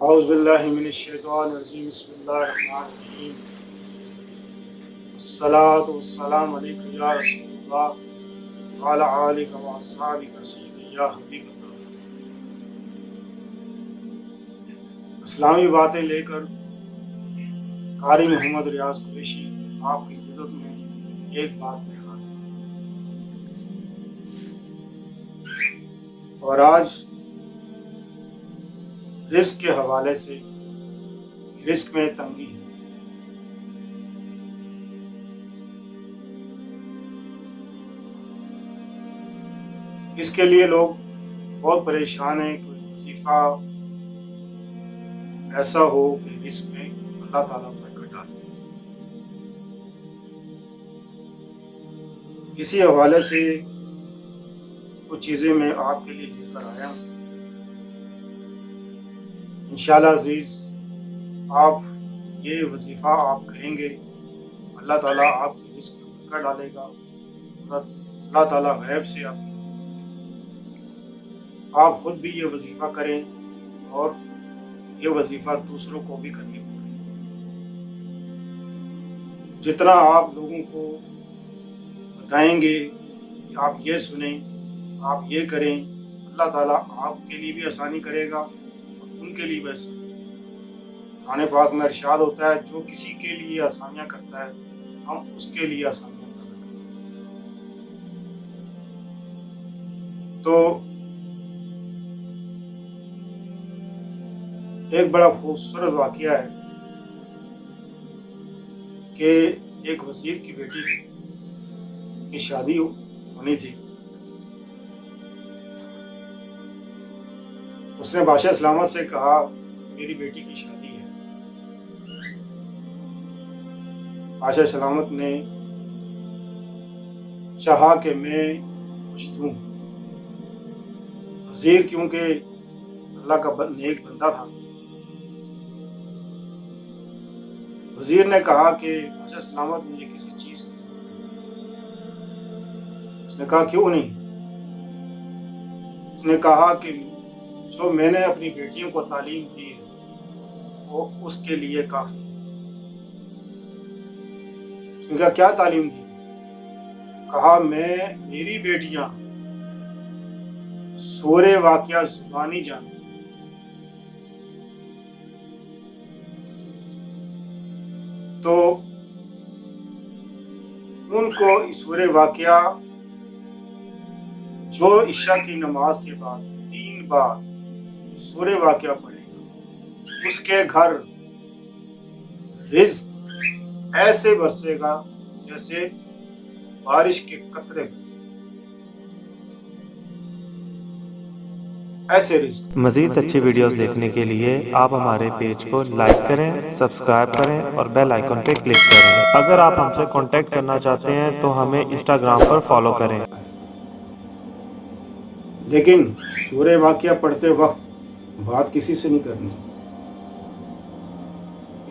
اعوذ باللہ من الشیطان الرجیم بسم اللہ الرحمن الرحیم الصلاۃ والسلام علیک یا رسول اللہ وعلی آلک و اصحابک سیدی یا حبیب اللہ۔ اسلامی باتیں لے کر قاری محمد ریاض قریشی آپ کی خدمت میں ایک بات میں حاضر ہوں، اور آج رزق کے حوالے سے رزق میں تنگی ہے۔ اس کے لیے لوگ بہت پریشان ہیں، کوئی وظیفہ ایسا ہو کہ رزق میں اللہ تعالیٰ برکت ڈالے۔ اسی حوالے سے کچھ چیزیں میں آپ کے لیے لے کر آیا ہوں۔ انشاءاللہ عزیز آپ یہ وظیفہ آپ کریں گے، اللہ تعالیٰ آپ کی رزق میں برکت ڈالے گا، اللہ تعالیٰ غیب سے آپ کی آپ خود بھی یہ وظیفہ کریں اور یہ وظیفہ دوسروں کو بھی کرنے کو کہیں۔ جتنا آپ لوگوں کو بتائیں گے کہ آپ یہ سنیں، آپ یہ کریں، اللہ تعالیٰ آپ کے لیے بھی آسانی کرے گا اور ان کے لیے بھی آسانی۔ قرآن پاک میں ارشاد ہوتا ہے جو کسی کے لیے آسانیاں کرتا ہے ہم اس کے لیے آسانیاں کرتے ہیں۔ تو ایک بڑا خوبصورت واقعہ ہے کہ ایک وزیر کی بیٹی کی شادی ہونی تھی۔ اس نے بادشاہ سلامت سے کہا میری بیٹی کی شادی ہے۔ بادشاہ سلامت نے چاہا کہ میں کچھ دوں۔ وزیر کیونکہ اللہ کا نیک بندہ تھا، وزیر نے کہا کہ بادشاہ سلامت مجھے کسی چیز کی ضرورت ہے۔ اس نے کہا کیوں نہیں؟ اس نے کہا کہ جو میں نے اپنی بیٹیوں کو تعلیم دی ہے وہ اس کے لیے کافی ہے۔ اس نے کہا کیا تعلیم دی؟ کہا میری بیٹیاں سورہ واقعہ زبانی جانتی، تو ان کو سورہ واقعہ جو عشاء کی نماز کے بعد 3 بار سورہ واقعہ پڑھے گا اس کے گھر رزق ایسے برسے گا جیسے بارش کے قطرے برسے، ایسے رزق۔ مزید اچھی ویڈیوز دیکھنے کے لیے آپ ہمارے پیج کو لائک کریں، سبسکرائب کریں اور بیل آئیکن پہ کلک کریں۔ اگر آپ ہم سے کانٹیکٹ کرنا چاہتے ہیں تو ہمیں انسٹاگرام پر فالو کریں۔ لیکن سورہ واقعہ پڑھتے وقت بات کسی سے نہیں کرنی۔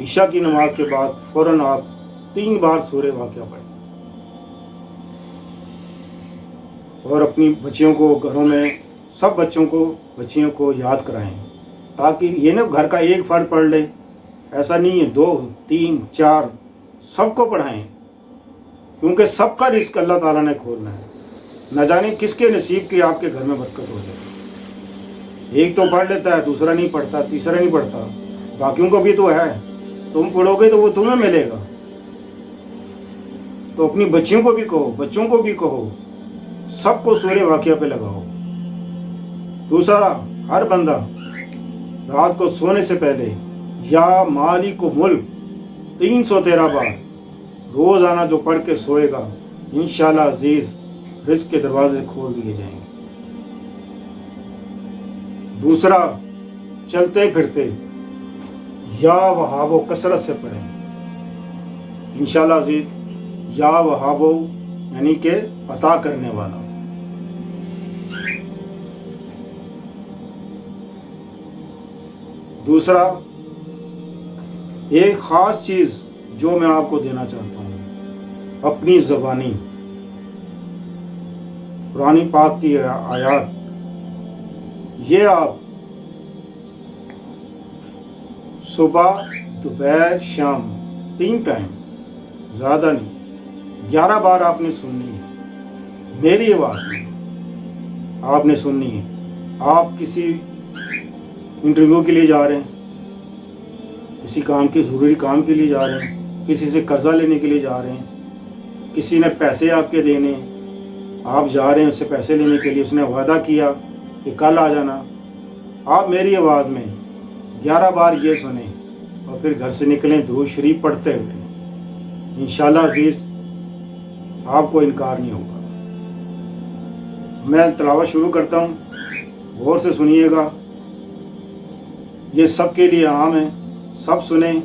عشاء کی نماز کے بعد فوراً آپ 3 بار سورہ واقعہ پڑھیں اور اپنی بچیوں کو گھروں میں سب بچیوں کو یاد کرائیں، تاکہ یہ نہ گھر کا ایک فرد پڑھ لے، ایسا نہیں ہے، 2 3 4 سب کو پڑھائیں، کیونکہ سب کا رزق اللہ تعالیٰ نے کھولنا ہے۔ نہ جانے کس کے نصیب کی آپ کے گھر میں برکت ہو جائے۔ ایک تو پڑھ لیتا ہے، دوسرا نہیں پڑھتا، تیسرا نہیں پڑھتا، باقیوں کو بھی تو ہے، تم پڑھو گے تو وہ تمہیں ملے گا۔ تو اپنی بچیوں کو بھی کہو، بچوں کو بھی کہو، سب کو سورہ واقعہ پہ لگاؤ۔ دوسرا، ہر بندہ رات کو سونے سے پہلے یا مالک ملک 313 بار روزانہ جو پڑھ کے سوئے گا انشاءاللہ عزیز رزق کے دروازے کھول دیے جائیں گے۔ دوسرا، چلتے پھرتے یا وہابو کثرت سے پڑھیں، انشاءاللہ عزیز یا وہابو یعنی کہ عطا کرنے والا۔ دوسرا، ایک خاص چیز جو میں آپ کو دینا چاہتا ہوں، اپنی زبانی قرآن پاک کی آیات، یہ آپ صبح دوپہر شام 3 ٹائم، زیادہ نہیں، 11 بار آپ نے سننی ہے میری آواز میں، آپ نے سننی ہے۔ آپ کسی انٹرویو کے لیے جا رہے ہیں، کسی کام کے ضروری کام کے لیے جا رہے ہیں، کسی سے قرضہ لینے کے لیے جا رہے ہیں، کسی نے پیسے آپ کے دینے، آپ جا رہے ہیں اس سے پیسے لینے کے لیے، اس نے وعدہ کیا کہ کل آ جانا، آپ میری آواز میں 11 بار یہ سنیں اور پھر گھر سے نکلیں درود شریف پڑھتے ہوئے، انشاءاللہ عزیز آپ کو انکار نہیں ہوگا۔ میں تلاوت شروع کرتا ہوں، غور سے سنیے گا، یہ سب کے لیے عام ہے، سب سنیں۔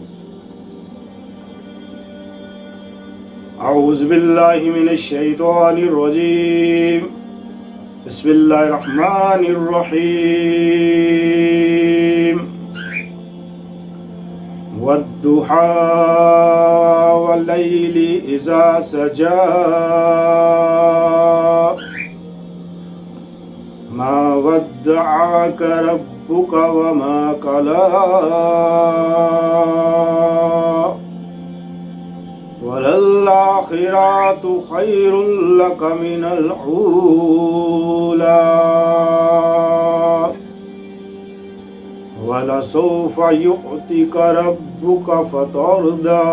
اعوذ باللہ من الشیطان الرجیم، بسم اللہ الرحمن الرحیم، والضحى واللیل اذا سجى ما ودعك ربك وما قلى وللآخرة خير لك من الأولى ولسوف يعطيك ربك فترضى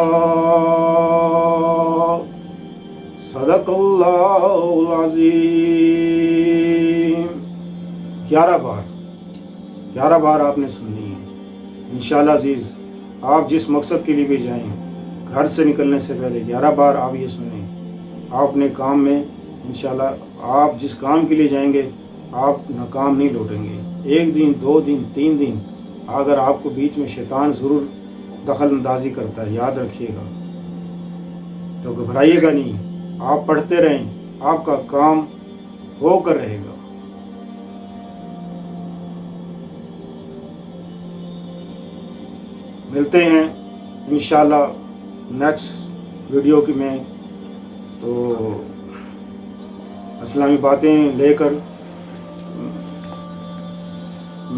صدق اللہ العظیم۔ 11 بار آپ نے سننی ہے انشاءاللہ عزیز۔ آپ جس مقصد کے لیے بھی جائیں، گھر سے نکلنے سے پہلے 11 بار آپ یہ سنیں، آپ اپنے کام میں انشاءاللہ آپ جس کام کے لیے جائیں گے آپ ناکام نہیں لوٹیں گے۔ 1 دن 2 دن 3 دن اگر آپ کو بیچ میں شیطان ضرور دخل اندازی کرتا ہے، یاد رکھیے گا، تو گھبرائیے گا نہیں، آپ پڑھتے رہیں، آپ کا کام ہو کر رہے گا۔ ملتے ہیں انشاءاللہ نیکسٹ ویڈیو کی میں، تو اسلامی باتیں لے کر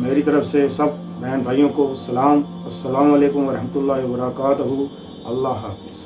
میری طرف سے سب بہن بھائیوں کو سلام، السلام علیکم ورحمۃ اللہ وبرکاتہ، اللہ حافظ۔